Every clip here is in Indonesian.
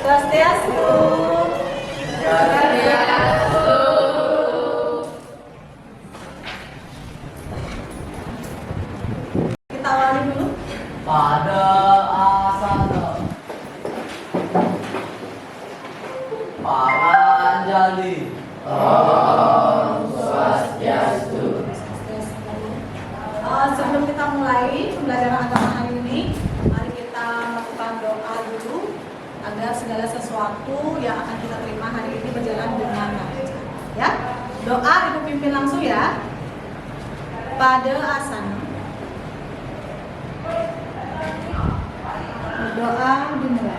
Swastiastu. Kita awali dulu. Pada asana Paranjali. Om Swastiastu. Sebelum kita mulai pembelajaran agama hari ini, mari kita melakukan doa dulu agar segala sesuatu yang akan kita terima hari ini berjalan dengan lancar. Ya, doa Ibu pimpin langsung ya. Pada asana. Doa dimulai.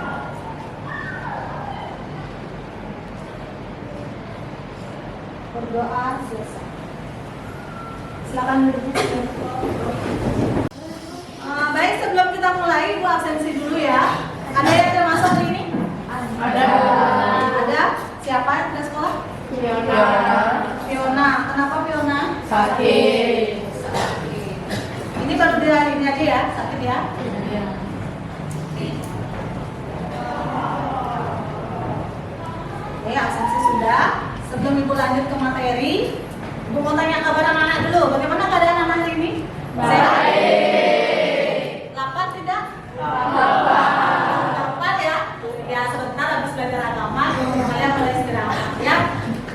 Berdoa selesai. Silakan duduk. Baik, sebelum kita mulai, Ibu absensi dulu ya. Ada yang tidak masuk hari ini? Ada. Ada. Siapa yang tidak sekolah? Fiona. Fiona. Kenapa Fiona? Sakit. Sakit. Ini baru di hari ini aja ya, sakit ya? Oke, absensi sudah. Sebelum Ibu lanjut ke materi, Ibu mau tanya kabar anak-anak dulu. Bagaimana keadaan anak hari ini? Baik. Lapar tidak? Lapar ya? Ya, sebentar habis belajar agama, kalian mulai istirahat ya.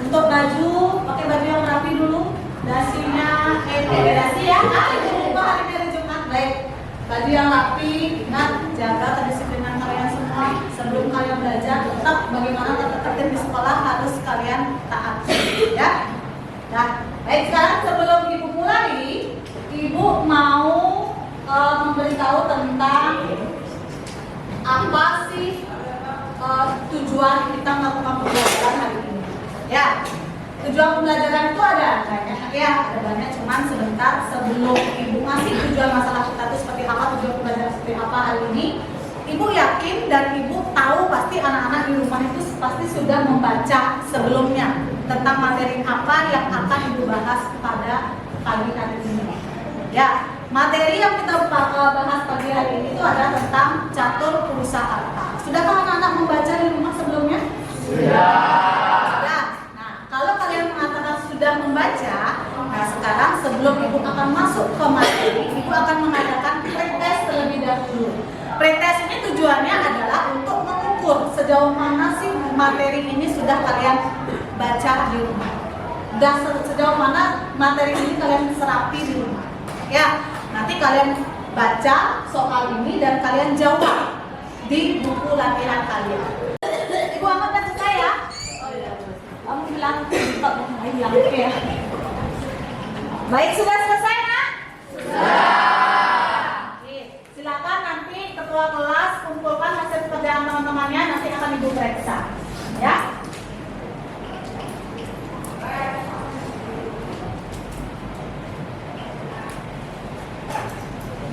Untuk baju, pakai baju yang rapi dulu. Dasinya, dasi ya. Ibu lupa hari ini hari Jumat. Baik. Baju yang rapi, ingat jaga kedisiplinan kalian semua. Sebelum kalian belajar, tetap bagaimana tata tertib di sekolah harus kalian taati ya. Nah, baik, sekarang sebelum Ibu mulai, Ibu mau memberitahu tentang apa sih tujuan kita melakukan pembelajaran hari ini. Ya, tujuan pembelajaran itu ada banyak ya, ada banyak. Cuman sebentar sebelum Ibu ngasih tujuan masalah kita itu seperti apa, tujuan pembelajaran seperti apa hari ini, Ibu yakin dan Ibu tahu pasti anak-anak di rumah itu pasti sudah membaca sebelumnya tentang materi apa yang akan Ibu bahas pada pagi hari ini. Ya, materi yang kita bahas pagi hari ini itu adalah tentang catur Purusharta. Sudahkah anak-anak membaca di rumah sebelumnya? Sudah. Nah, kalau kalian mengatakan sudah membaca, nah sekarang sebelum Ibu akan masuk ke materi, Ibu akan mengadakan pretest terlebih dahulu. Pretest ini tujuannya adalah untuk mengukur sejauh mana sih materi ini sudah kalian baca di rumah. Dan sejauh mana materi ini kalian serapi di rumah. Ya, nanti kalian baca soal ini dan kalian jawab di buku latihan kalian. Ibu amat bantu saya. Oh iya. Kamu bilang tak mau bilang ya. Baik, sudah selesai nak? Sudah. Oke, silakan nanti ketua kelas kumpulkan hasil pekerjaan teman-temannya, nanti akan Ibu periksa. Ya.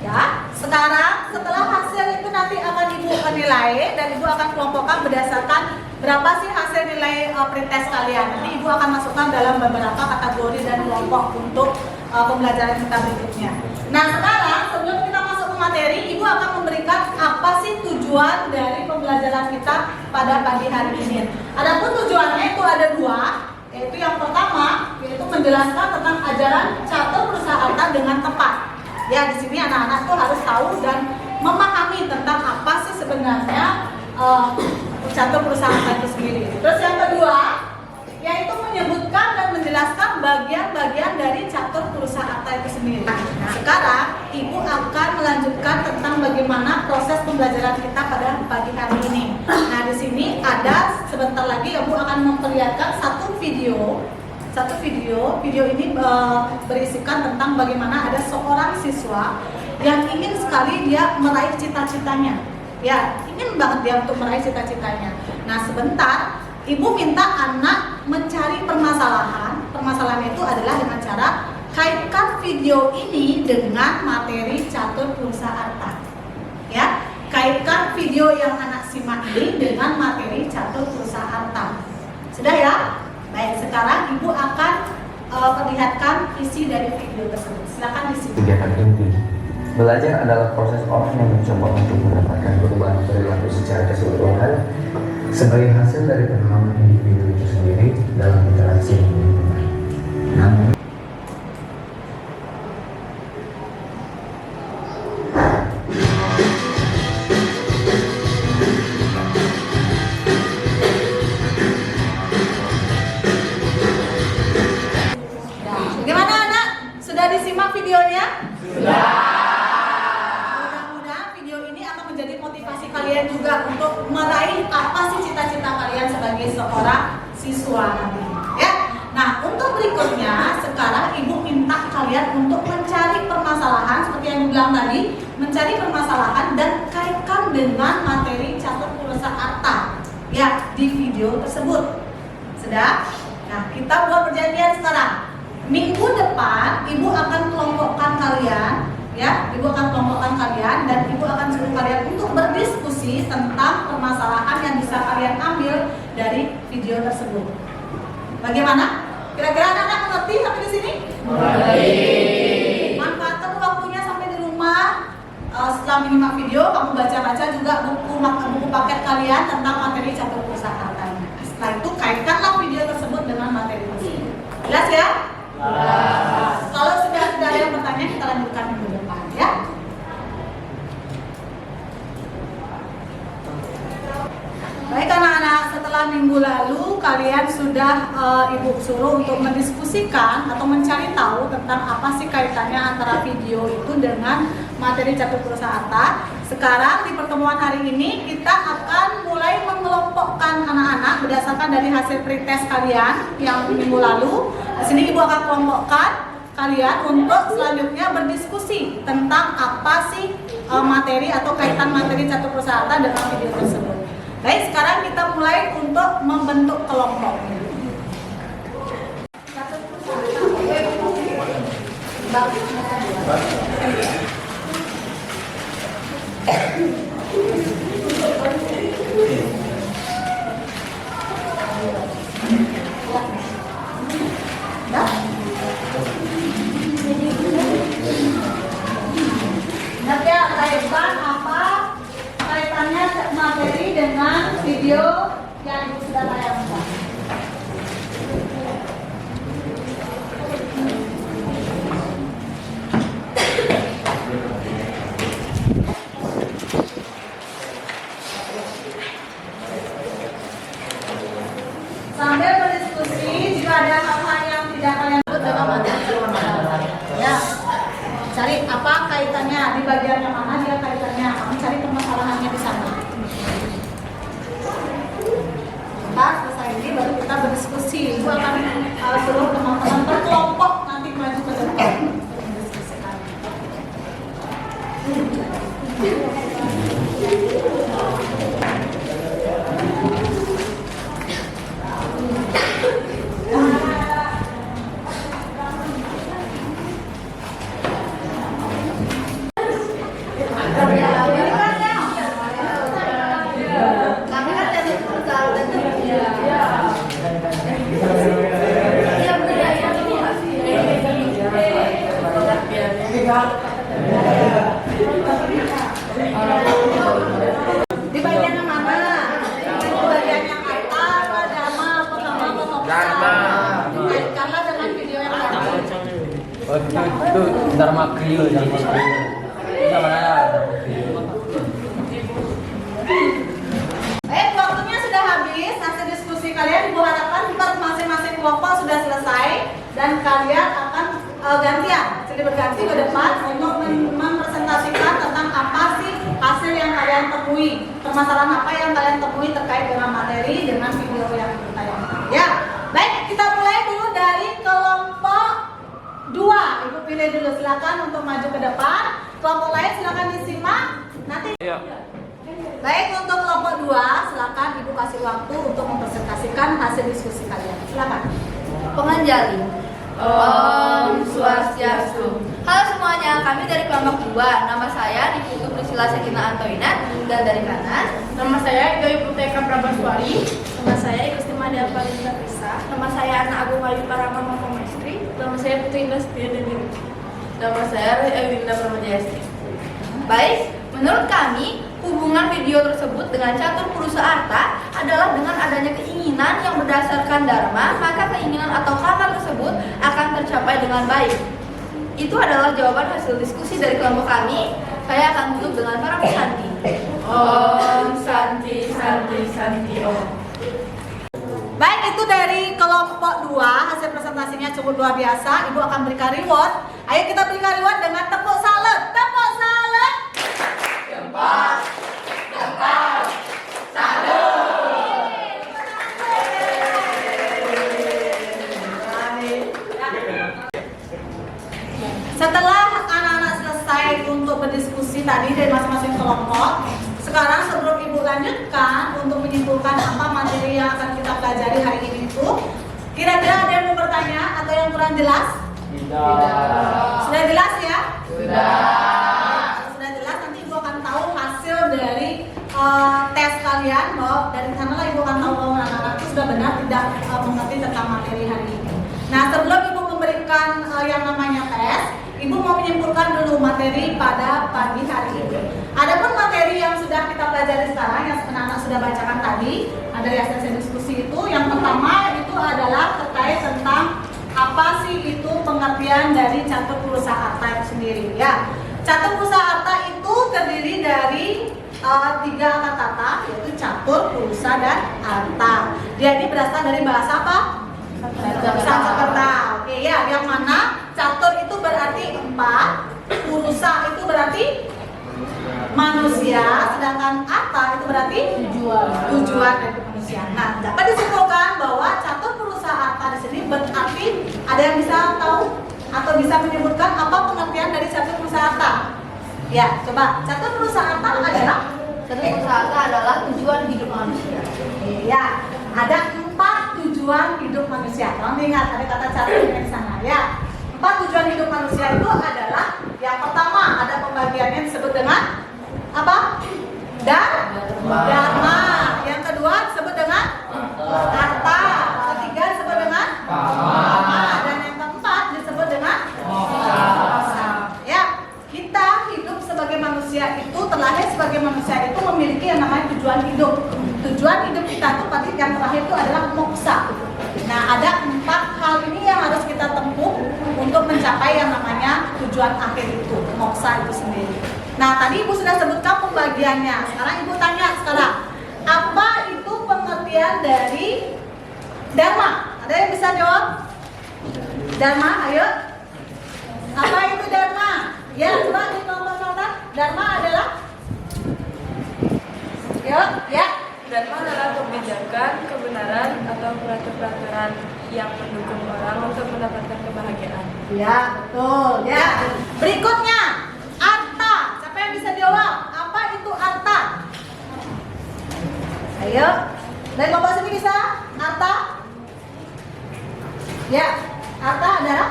Ya, sekarang setelah hasil itu nanti akan Ibu nilai dan Ibu akan kelompokkan berdasarkan berapa sih hasil nilai pretest kalian. Nanti Ibu akan masukkan dalam beberapa kategori dan kelompok untuk pembelajaran kita berikutnya. Nah, sekarang sebelum kita masuk ke materi, Ibu akan memberikan apa sih tujuan dari pembelajaran kita pada pagi hari ini. Adapun tujuannya itu ada dua, yaitu yang pertama yaitu menjelaskan tentang ajaran catur Purusharta dengan tepat. Ya, di sini anak-anak tuh harus tahu dan memahami tentang apa sih sebenarnya catur Purusharta itu sendiri. Terus yang kedua, yaitu menyebutkan dan menjelaskan bagian-bagian dari catur Purusharta itu sendiri. Nah, sekarang Ibu akan melanjutkan tentang bagaimana proses pembelajaran kita pada pagi hari ini. Nah, di sini ada sebentar lagi Ibu akan memperlihatkan satu video. Video ini berisikan tentang bagaimana ada seorang siswa yang ingin sekali dia meraih cita-citanya. Ya, ingin banget dia untuk meraih cita-citanya. Nah, sebentar Ibu minta anak mencari permasalahan. Permasalahan itu adalah dengan cara kaitkan video ini dengan materi catur Purusharta. Ya, kaitkan video yang anak simak ini dengan materi catur Purusharta. Sudah ya? Baik, sekarang Ibu akan perlihatkan isi dari video tersebut. Silakan di sini. Kegiatan inti Belajar adalah proses orang yang mencoba untuk mendapatkan perubahan perilaku secara keseluruhan sebagai hasil dari pengalaman individu itu sendiri dalam interaksi dengan lingkungan. Namun, Gimana anak? Sudah disimak videonya? Mudah-mudahan video ini akan menjadi motivasi kalian juga untuk meraih apa sih cita-cita kalian sebagai seorang siswa nanti. Ya. Nah, untuk berikutnya sekarang ibu minta kalian untuk mencari permasalahan seperti yang dibilang tadi, mencari permasalahan dan kaitkan dengan materi catur pulsa arta ya di video tersebut. Sudah? Nah, kita buat perjanjian sekarang. Minggu depan ibu akan kelompokkan kalian, ya, ibu akan kelompokkan kalian dan ibu akan suruh kalian untuk berdiskusi tentang permasalahan yang bisa kalian ambil dari video tersebut. Bagaimana? Kira-kira anak-anak mengerti sampai di sini? Mengerti. Manfaatkan waktunya sampai di rumah. Setelah menyimak video, kamu baca-baca juga buku paket kalian tentang materi catur pulsa artanya. Setelah itu kaitkanlah video tersebut dengan materi tersebut. Jelas ya? Kalau sudah tidak ada yang bertanya, kita lanjutkan minggu depan ya. Baik anak-anak, setelah minggu lalu kalian sudah ibu suruh untuk mendiskusikan atau mencari tahu tentang apa sih kaitannya antara video itu dengan materi catur pulsa arta. Sekarang di pertemuan hari ini kita akan mulai mengelompokkan anak-anak berdasarkan dari hasil pretest kalian yang minggu lalu. Di sini ibu akan kelompokkan kalian untuk selanjutnya berdiskusi tentang apa sih materi atau kaitan materi catur pulsa arta dengan video tersebut. Baik, sekarang kita mulai untuk membentuk kelompok. Nanti kaitkan apa kaitannya materi dengan video yang ibu sudah tayangkan. Sambil berdiskusi, jika ada hal-hal yang tidak kalian buat dengan materi ya, cari apa kaitannya di bagian yang mana dia kaitannya, kamu cari permasalahannya di sana. Nah, selesai ini baru kita berdiskusi. Ibu akan suruh teman-teman berkelompok nanti maju ke depan mendiskusikan. Di bagian yang mana? Di bagian yang kata, apa dharma, apa kama, apa topsa. Kaitkanlah dengan video yang tadi. oh itu Dharma Kriyo, Dharma Kriyo. Itu mana? Waktunya sudah habis. Hasil diskusi kalian ibu harapkan kita masing-masing kelompok sudah selesai dan kalian akan gantian, jadi berganti ke depan untuk mempresentasikan tentang apa sih hasil yang kalian temui, permasalahan apa yang kalian temui terkait dengan materi dengan video yang ditayangkan. Ya, baik, kita mulai dulu dari kelompok 2. Ibu pilih dulu, silakan untuk maju ke depan. Kelompok lain silakan disimak. Nanti. Iya. Baik, untuk kelompok 2, silakan ibu kasih waktu untuk mempresentasikan hasil diskusi kalian. Silakan. Penganjali. Om Swastiastu. Halo semuanya, kami dari kelompok 2. Nama saya Diputu Priscilla Sekina Antoina dan dari kanan. Nama saya Joy Puteka Prabaswari. Nama saya Kustima Diapa Linda Risa. Nama saya Anak Agung Ayu Paramama Mestri. Nama saya Putri Indah Setia Dewi. Nama saya Ewinda Pramajayasti. Baik, menurut kami, hubungan video tersebut dengan catur purusa arta adalah dengan adanya keinginan yang berdasarkan dharma, maka keinginan atau kama tersebut akan tercapai dengan baik. Itu adalah jawaban hasil diskusi dari kelompok kami. Saya akan tutup dengan para pesanti. Om Santi Santi Santi Om. Baik, itu dari kelompok 2, hasil presentasinya cukup luar biasa. Ibu akan berikan reward. Ayo kita berikan reward dengan tepuk salut. Tepuk salut. Jempol. Jempol. Salut. Setelah anak-anak selesai untuk berdiskusi tadi dari masing-masing kelompok, sekarang sebelum ibu lanjutkan untuk menyimpulkan apa materi yang akan kita pelajari hari ini itu, kira-kira ada yang mau bertanya atau yang kurang jelas? Sudah jelas ya? Sudah jelas, nanti ibu akan tahu hasil dari tes kalian, bahwa dari sanalah ibu akan tahu bahwa anak-anak itu sudah benar tidak mengerti tentang materi hari ini. Nah, sebelum ibu memberikan yang namanya tes, ibu mau menyimpulkan dulu materi pada pagi hari ini. Adapun materi yang sudah kita pelajari sekarang, yang anak-anak sudah bacakan tadi, ada di hasil diskusi itu. Yang pertama itu adalah terkait tentang apa sih itu pengertian dari catur purusa arta itu sendiri. Ya, catur purusa arta itu terdiri dari 3 kata, yaitu catur, purusa, dan arta. Dia ini berasal dari bahasa apa? Sanskerta. Oke ya, yang mana catur itu berarti 4, purusa itu berarti manusia, sedangkan arta itu berarti tujuan dari manusia. Nah, dapat disimpulkan bahwa catur purusa arta di sini berarti, ada yang bisa tahu atau bisa menyebutkan apa pengertian dari catur purusa arta? Ya, coba. Catur purusa arta adalah? Catur purusa arta adalah tujuan hidup manusia. Ya, ada 4 tujuan hidup manusia. Tolong ingat, ada kata catur di sana ya. 4 tujuan hidup manusia itu adalah, yang pertama ada pembagiannya disebut dengan apa? Dharma. Yang kedua disebut dengan harta. Ketiga disebut dengan kama. Dan yang keempat disebut dengan moksa. Ya, kita hidup sebagai manusia itu, terlahir sebagai manusia itu memiliki yang namanya tujuan hidup. Tujuan hidup kita itu pasti yang terakhir itu adalah moksa. Nah, ada 4 hal ini yang harus kita tempuh untuk mencapai yang namanya tujuan akhir itu, moksa itu sendiri. Nah, tadi ibu sudah sebutkan pembagiannya. Sekarang ibu tanya apa itu pengertian dari dharma? Ada yang bisa jawab? Dharma, ayo. Apa itu dharma? Ya, coba di kelompok selatan. Dharma adalah? Yuk, ya. Dharma adalah kebijakan, kebenaran, atau peraturan yang mendukung orang untuk mendapatkan kebahagiaan. Ya, betul. Ya. Berikutnya, arta. Siapa yang bisa jawab? Apa itu arta? Ayo. Dari kelompok sini bisa? Arta? Ya. Arta adalah?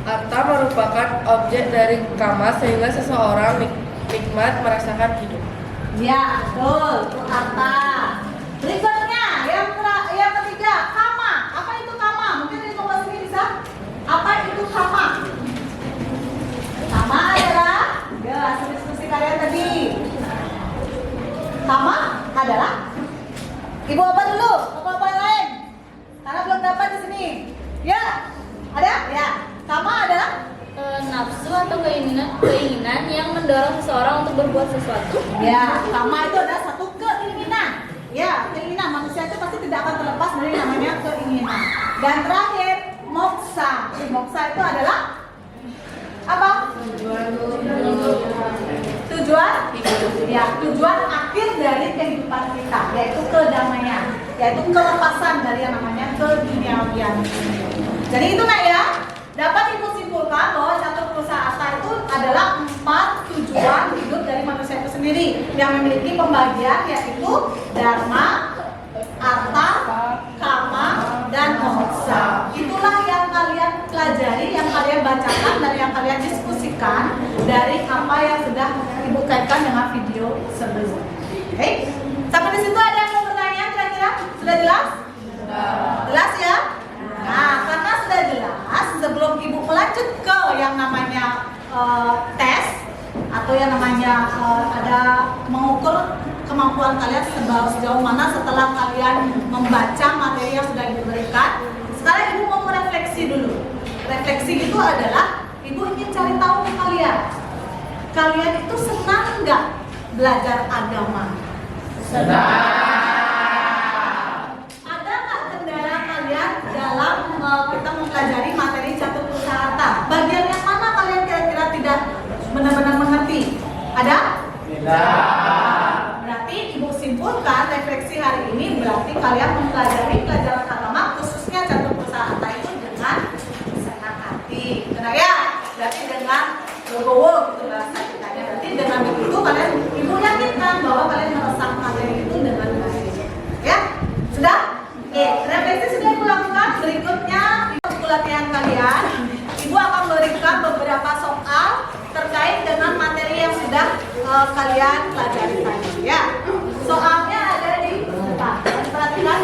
Arta merupakan objek dari kama sehingga seseorang nikmat merasakan hidup. Ya, betul. Itu arta. Berikutnya, yang ketiga, kama. Apa itu kama? Mungkin dari kelompok sini bisa? Apa itu kama? Kama adalah, ya, hasil diskusi kalian tadi. Kama adalah, ibu apa dulu? Apa yang lain? Karena belum dapat di sini. Ya, ada? Ya. Kama adalah nafsu atau keinginan yang mendorong seseorang untuk berbuat sesuatu. ya, kama itu adalah satu keinginan. Ya, keinginan manusia itu pasti tidak akan terlepas dari namanya keinginan. Dan terakhir, moksa. Moksa itu adalah apa? Tujuan ya, tujuan akhir dari kehidupan kita, yaitu kedamaian, yaitu kelepasan dari yang namanya keduniawian. Jadi itu nak ya, dapat ibu simpulkan bahwa catur purusa arta itu adalah 4 tujuan hidup dari manusia itu sendiri yang memiliki pembagian, yaitu dharma, arta, kama, dan moksa. Itulah yang kalian pelajari, yang kalian bacakan, dan yang kalian diskusikan dari apa yang sudah ibu kaitkan dengan video sebelumnya. Oke, sampai di situ ada yang mau bertanya kira-kira? Sudah jelas? Jelas ya? Nah, karena sudah jelas, sebelum ibu melanjut ke yang namanya tes atau atau yang namanya ada mengukur kemampuan kalian sejauh mana setelah kalian membaca materi yang sudah diberikan. Sekarang ibu mau merefleksi dulu. Refleksi itu adalah ibu ingin cari tahu kalian itu senang nggak belajar agama? Ada nggak kendala kalian dalam kita mempelajari materi catur pulsa harta? Bagian yang mana kalian kira-kira tidak benar-benar mengerti? Ada? Tidak. Berarti ibu simpulkan refleksi hari ini berarti kalian mempelajari pelajaran agama khususnya catur pulsa harta itu dengan senang hati. Benar ya? Berarti dengan legowo gitu bahasa kitanya. Berarti dengan begitu kalian ibu yakinkan bahwa kalian meresap materi itu dengan baik. Ya? Sudah? Oke, refleksi sudah ibu lakukan. Berikutnya ibu latihan kalian. Ibu akan memberikan beberapa soal terkait dengan materi yang sudah kalian pelajari tadi. Ya, soalnya ada di depan. Perhatikan.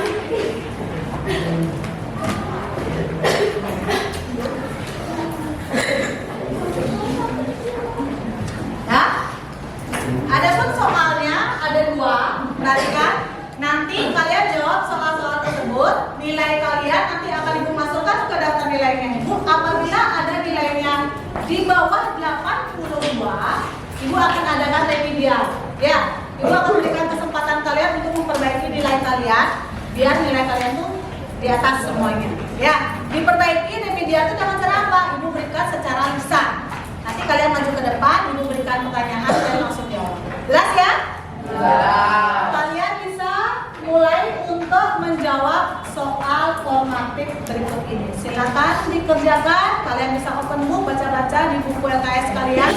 Ya, ada pun soalnya ada 2. Perhatikan. Nanti kalian jawab soal-soal tersebut. Nilai kalian nanti akan ibu masukkan ke daftar nilainya ibu. Apabila ada nilainya di bawah 82, ibu akan adakan remedial. Ya, ibu akan berikan kesempatan kalian untuk memperbaiki nilai kalian biar nilai kalian tuh di atas semuanya. Ya, diperbaiki remedial itu dengan cara apa? Ibu berikan secara lisan. Nanti kalian maju ke depan, ibu berikan pertanyaan dan langsung jawab. Jelas ya? Jelas. Kalian bisa mulai untuk menjawab soal formatif berikut ini. Silakan dikerjakan. Kalian bisa open book, baca-baca di buku LKS kalian.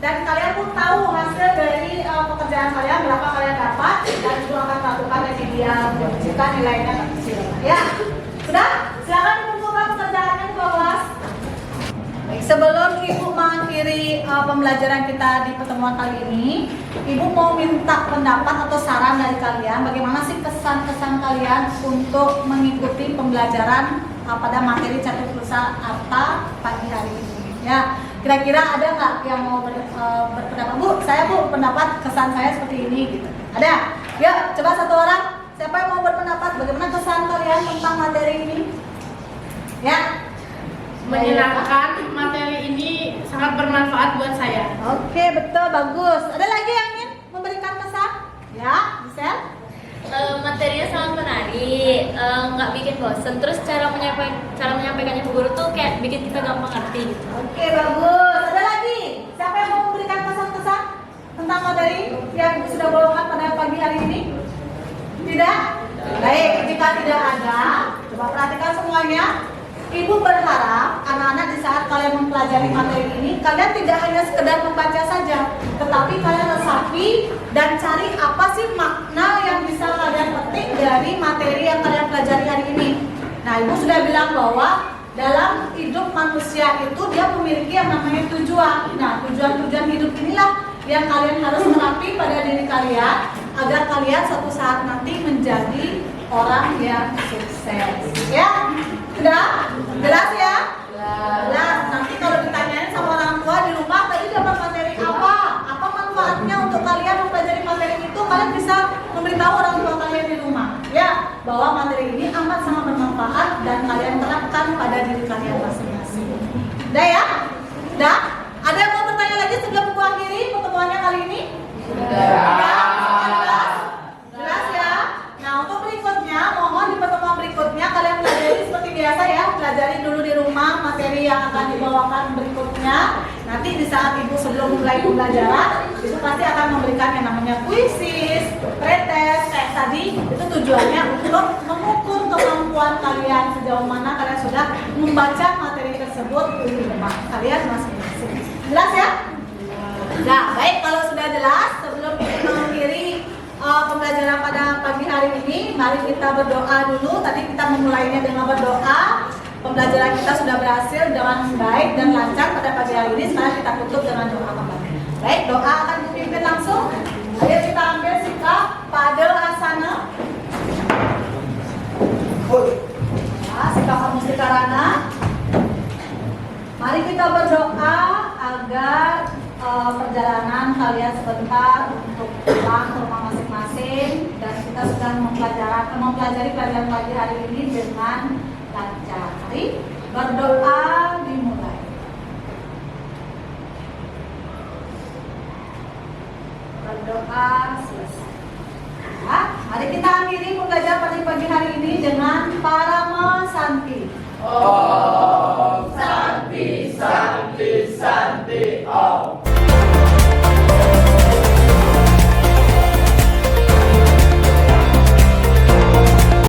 Dan kalian pun tahu hasil dari pekerjaan kalian, berapa kalian dapat, dan ibu akan lakukan remedial jika nilainya kecil. Ya, sudah? Silakan kumpulkan pekerjaannya ke kelas. Baik, sebelum ibu mengakhiri pembelajaran kita di pertemuan kali ini, ibu mau minta pendapat atau saran dari kalian. Bagaimana sih kesan-kesan kalian untuk mengikuti pembelajaran pada materi catur pulsa harta pagi hari ini? Ya, kira-kira ada nggak yang mau berpendapat? Bu, saya pendapat kesan saya seperti ini gitu. Ada? Ya, coba satu orang. Siapa yang mau berpendapat? Bagaimana kesan kalian tentang materi ini? Ya, Menyenangkan, materi ini sangat bermanfaat buat saya. Oke, betul, bagus. Ada lagi yang ingin memberikan kesan? Ya, Gisel? Materinya sangat menarik, nggak bikin bosen. Terus cara menyampaikannya Bu Guru tuh kayak bikin kita gampang ngerti gitu. Oke, bagus. Ada lagi? Siapa yang mau memberikan kesan-kesan tentang materi yang sudah bawakan pada pagi hari ini? Tidak? Baik, jika tidak ada, coba perhatikan semuanya. Ibu berharap anak-anak di saat kalian mempelajari materi ini, kalian tidak hanya sekedar membaca saja, tetapi kalian resapi dan cari apa sih makna yang bisa kalian petik dari materi yang kalian pelajari hari ini. Nah, ibu sudah bilang bahwa dalam hidup manusia itu dia memiliki yang namanya tujuan. Nah, tujuan-tujuan hidup inilah yang kalian harus terapi pada diri kalian agar kalian suatu saat nanti menjadi orang yang sukses. Ya, sudah? Jelas ya? Jelas. Nanti kalau ditanyain sama orang tua di rumah, tadi dapat materi apa? Apa manfaatnya untuk kalian mempelajari materi itu? Kalian bisa memberitahu orang tua kalian di rumah, ya, bahwa materi ini amat sangat bermanfaat dan kalian terapkan pada diri kalian masing-masing. Udah ya? Udah? Ada yang mau bertanya lagi sebelum aku akhiri pertemuannya kali ini? materi yang akan dibawakan berikutnya. Nanti di saat ibu sebelum mulai pembelajaran, itu pasti akan memberikan yang namanya kuisis, pretest kayak tadi. Itu tujuannya untuk mengukur kemampuan kalian sejauh mana kalian sudah membaca materi tersebut di depan kalian masing-masing. Jelas ya? Nah, baik, kalau sudah jelas, sebelum kita mengakhiri pembelajaran pada pagi hari ini, mari kita berdoa dulu. Tadi kita memulainya dengan berdoa. Pembelajaran kita sudah berhasil dengan baik dan lancar pada pagi hari ini. Sekarang kita tutup dengan doa kembali. Baik, doa akan dipimpin langsung. Ayo kita ambil sikap pada asana. Nah, sikap Amustikarana. Mari kita berdoa agar perjalanan kalian sebentar untuk pulang ke rumah masing-masing, dan kita sudah mempelajari pelajaran pagi hari ini dengan lancar. Mari berdoa dimulai. Berdoa selesai. Ya, mari kita akhiri pembelajaran pada pagi hari ini dengan Parama Santi. Om